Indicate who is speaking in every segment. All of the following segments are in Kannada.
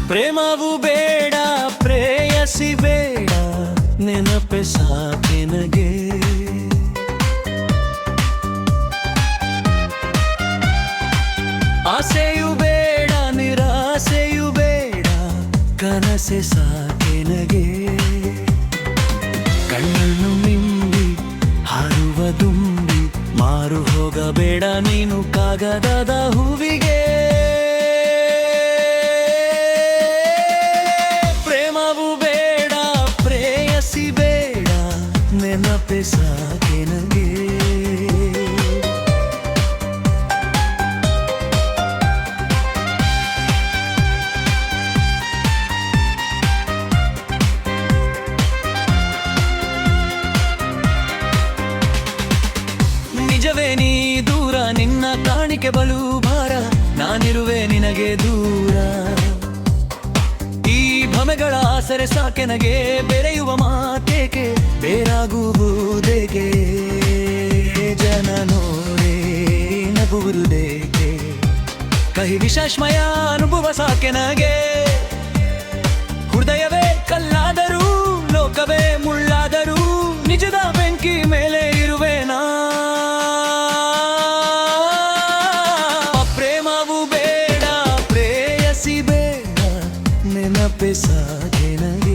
Speaker 1: ಪ್ರೇಮವು ಬೇಡ ಪ್ರೇಯಸಿ ಬೇಡ ನೆನಪೆ ಸಾಕೆ ನನಗೆ. ಆಸೆಯು ಬೇಡ ನಿರಾಸೆಯು ಬೇಡ ಕನಸೆ ಸಾಕೆ ನನಗೆ. ಕಣ್ಣನ್ನು ಮಿಂದಿ ಹಾರುವ ದುಂಬಿ ಮಾರು ಹೋಗಬೇಡ ನೀನು ಕಾಗದದ ಹೂವಿಗೆ. ಪ್ರೇಮವು ಬೇಡ ಪ್ರೇಯಸಿ ಬೇಡ ನೆನಪೆ ಸಾಕೆ ನನಗೆ. ನಿಜವೇ ನೀ ದೂರ ನಿನ್ನ ಕಾಣಿಕೆ ಬಲು ಭಾರ ನಾನಿರುವೆ ನಿನಗೆ ದೂರ. ಈ ಭಮೆಗಳ ಆಸರೆ ಸಾಕೆನಗೆ ಬೆರೆಯುವ ಮಾತೇಕೆ ಬೇರಾಗುವುದೇಕೆ. ಜನ ನೋಡೇ ನಗುವುದೇಕೆ ಕಹಿ ವಿಷಾಶ್ಮಯ ಅನುಭವ ಸಾಕೆನಗೆ. ಹೃದಯವೇ ಕಲ್ಲಾದರೂ ಲೋಕವೇ ಮುಳ್ಳಾದರೂ ನಿಜದ ಬೆಂಕಿ ಮೇಲೆ ಇರುವೆ ನಾ. ಪ್ರೇಮವು ಬೇಡ ಪ್ರೇಯಸಿ ಬೇಡ ನೆನಪೆ ಸಾಕೆ ನನಗೆ.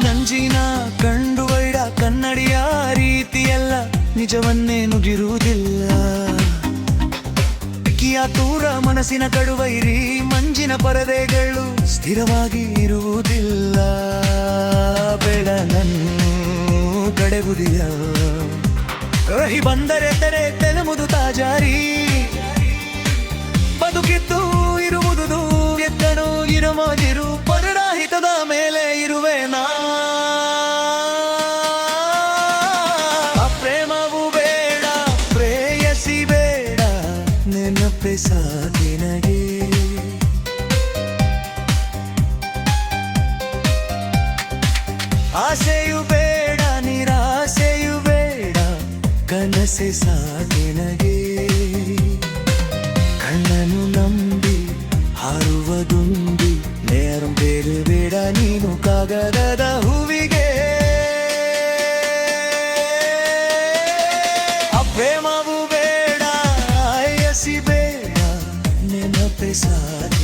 Speaker 1: ನಂಜಿನ ಕಂಡು ವೈಡ ಕನ್ನಡಿಯ ರೀತಿಯಲ್ಲ ನಿಜವನ್ನೇ ನುಡಿರುವುದಿಲ್ಲ. ಕಿಯ ತೂರ ಮನಸ್ಸಿನ ಕಡುವೈರಿ ಮಂಜಿನ ಪರದೆಗಳು ಸ್ಥಿರವಾಗಿ ಇರುವುದಿಲ್ಲ. ಬೆಳನನ್ನು ಕಡೆಗುದಿಯ ಕಹಿ ಬಂದರೆ ತೆರೆ ತೆಲುಮುದು ತಾಜಾರಿ. ಬದುಕಿದ್ದು ಇರುವುದು ಎತ್ತನು ಇರಮೋದಿರು ಪರಡಾಹಿತದ ಮೇಲೆ ಇರುವೆ ನಾ. ಪ್ರೇಮವು ಬೇಡ ಪ್ರೇಯಸಿ ಬೇಡ ನೆನಪೆ ಸಾಕೆ ನನಗೆ. ಆಸೆಯು ಬೇಡ ನಿರಾಸೆಯು ಬೇಡ ಕನಸೆ ಸಾಕೆ ನನಗೆ. ಕಣ್ಣನು ನಂಬಿ ಹಾರುವ ದುಂಬಿ ನೇರು ಬೇರೆ ಬೇಡ ನೀನು ಕಾಗದದ ಹೂವಿಗೆ. ಪ್ರೇಮವು ಬೇಡ ಆಯಸಿ ಬೇಡ ನೆನಪೆ ಸಾಕೆ